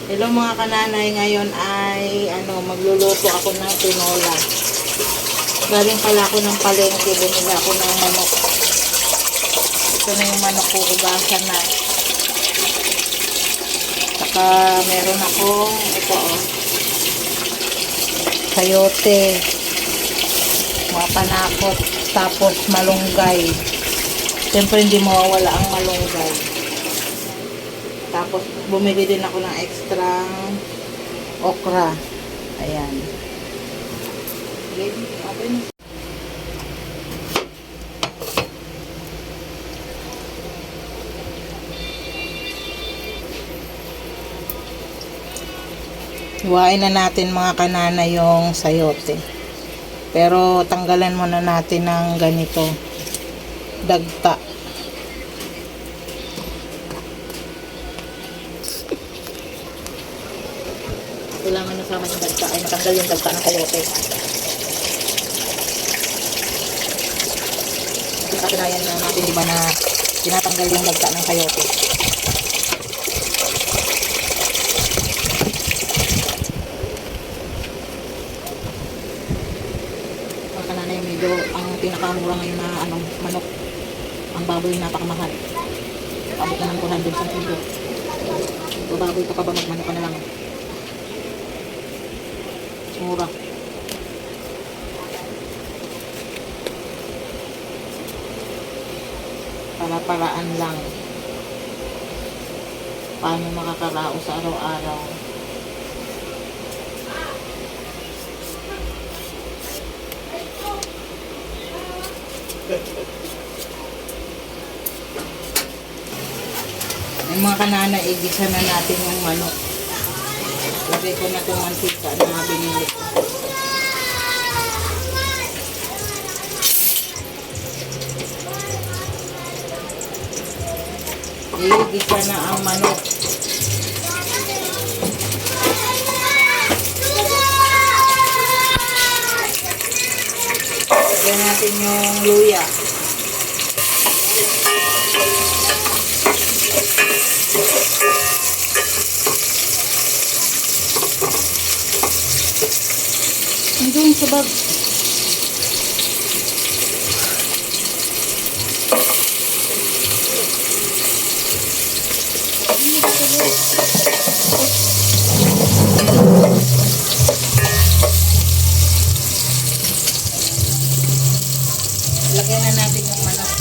Hello mga kananay, ngayon ay magluluto ako ng tinola. Galing pala ako ng palengke, bumili ako ng manok. Ito na yung manok ko, ugasan na. Saka meron akong ito sayote, mga panakot, tapos malunggay. Siyempre hindi mawawala ang malunggay. Tapos bumili din ako ng extra okra. Ayan. Ready? Open. Hiwain na natin mga kanana yung sayote. Pero tanggalan muna natin ng ganito. Dagta. Kailangan nasama yung dagta ay matanggal yung dagta ng sayote. Kasi kakinayan na natin diba na tinatanggal yung dagta ng sayote. Mga kananay, medyo ang pinakamura ngayon na manok. Ang baboy napakamahal. Abot na ng 400 sa kilo. So baboy ka pa ba magmanok ka na lang? Mura. Para-paraan lang. Paano makakarao sa araw-araw? Yung mga kanana, igisa na natin yung manok. Lagay ko na itong mantika na binili ko. Igisa na ang manok. Lagyan natin yung luya. Doon sa bag. Lagyan na natin yung manok.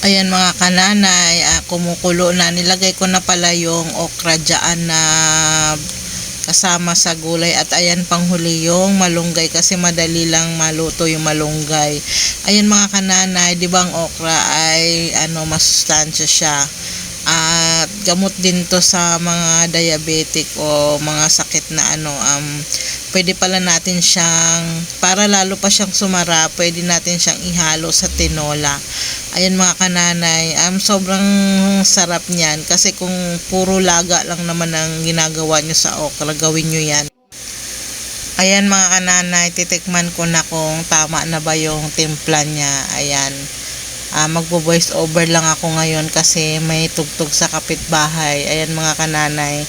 Ayan mga kananay, kumukulo na. Nilagay ko na pala yung okra dyan na kasama sa gulay. At ayan panghuli yung malunggay kasi madali lang maluto yung malunggay. Ayan mga kananay, di ba ang okra ay masustansya siya. At gamot din to sa mga diabetic o mga sakit na pwede pala natin siyang, para lalo pa siyang sumara, pwede natin siyang ihalo sa tinola. Ayan mga kananay, sobrang sarap niyan kasi kung puro laga lang naman ang ginagawa nyo sa okra, gawin nyo yan. Ayan mga kananay, titikman ko na kung tama na ba yung timpla niya. Ayan. Magbo-voice over lang ako ngayon kasi may tugtog sa kapitbahay. Ayan mga kananay,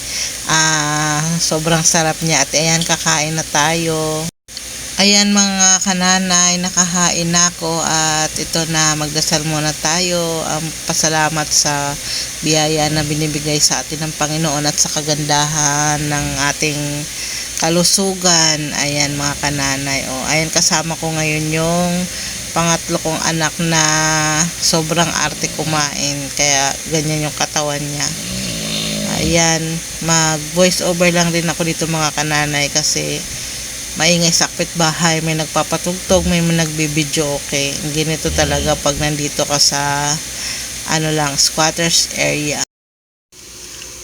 sobrang sarap niya. At ayan, kakain na tayo. Ayan mga kananay, nakahain na ako at ito na, magdasal muna tayo. Pasalamat sa biyaya na binibigay sa atin ng Panginoon at sa kagandahan ng ating kalusugan. Ayan mga kananay, ayan, kasama ko ngayon yung pangatlo kong anak na sobrang arte kumain, kaya ganyan yung katawan niya. Ayan, mag voice over lang din ako dito mga kananay kasi maingay sa kapitbahay, may nagpapatugtog, may nagbibideo. Okay, ganito talaga pag nandito ka sa squatters area.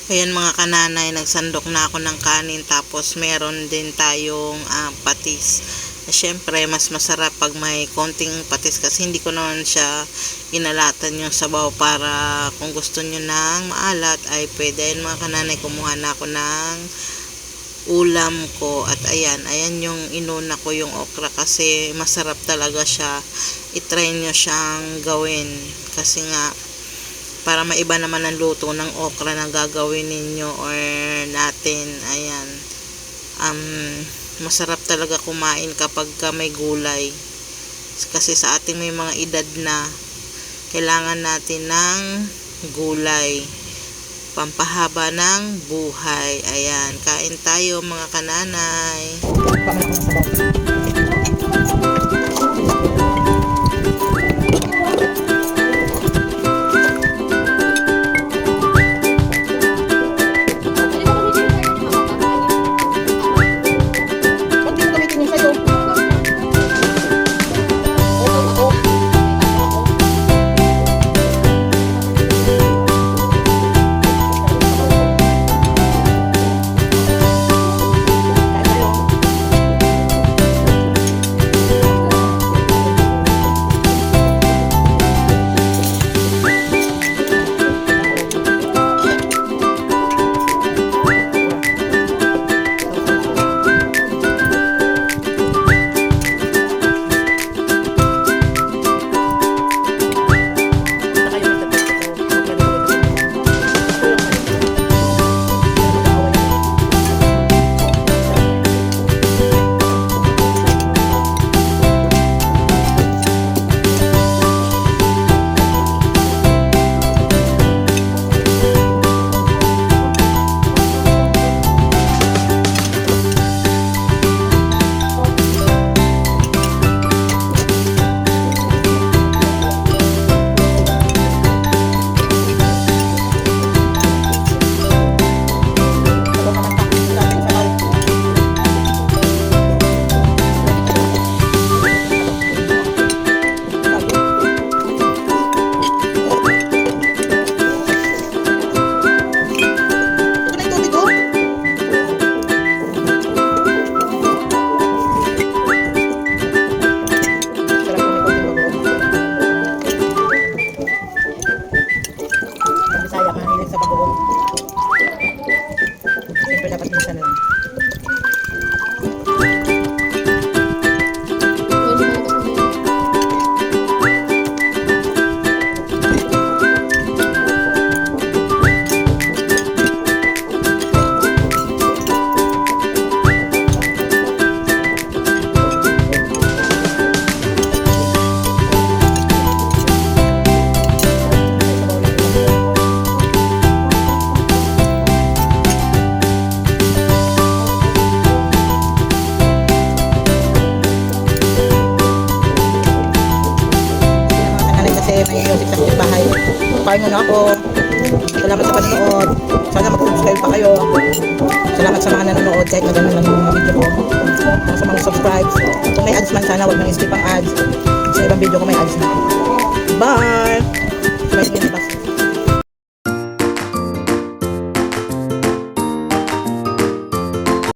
Ayan mga kananay, nagsandok na ako ng kanin, tapos meron din tayong patis. Siyempre mas masarap pag may konting patis kasi hindi ko naman siya inalatan yung sabaw, para kung gusto nyo ng maalat ay pwede. Ayan mga kananay, kumuha na ako ng ulam ko. At ayan yung inuna ko yung okra kasi masarap talaga siya. I-try nyo siyang gawin kasi nga para maiba naman ang luto ng okra na gagawin ninyo or natin. Ayan, masarap talaga kumain kapag may gulay kasi sa ating may mga edad na kailangan natin ng gulay pampahaba ng buhay. Ayan, kain tayo mga kananay. May music sa bahay. Paano na ako. Salamat sa panonood. Sana mag-subscribe pa kayo. Salamat sa mga nanonood kahit maganda lang yung mga video ko. Sa mga subscribes. Kung may ads man, sana huwag nang skip ang ads. Sa ibang video ko may ads na. Bye!